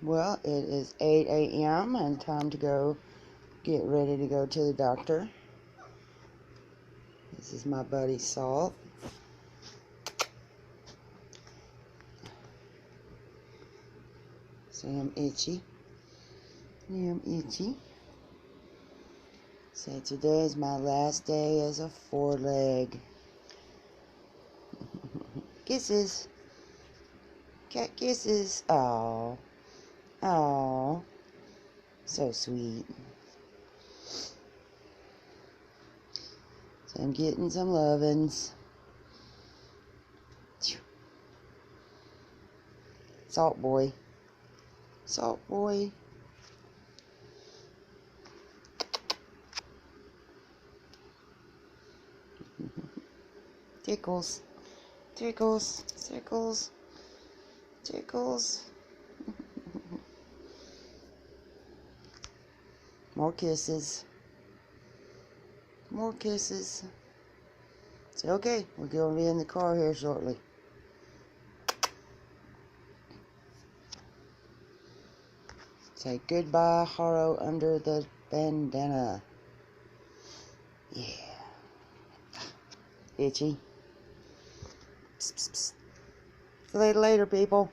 Well, it is 8 a.m. and time to go get ready to go to the doctor. This is my buddy Salt. So I'm itchy. I'm itchy. So today is my last day as a four-leg. Kisses. Cat kisses. Aww. Aww. So sweet. So I'm getting some lovin's. Salt boy. Salt boy. Tickles. Tickles. Tickles. Tickles. More kisses. More kisses. It's okay. We're going to be in the car here shortly. Say goodbye, Haro, under the bandana. Yeah. Itchy. Psst, psst, psst. See you later, people.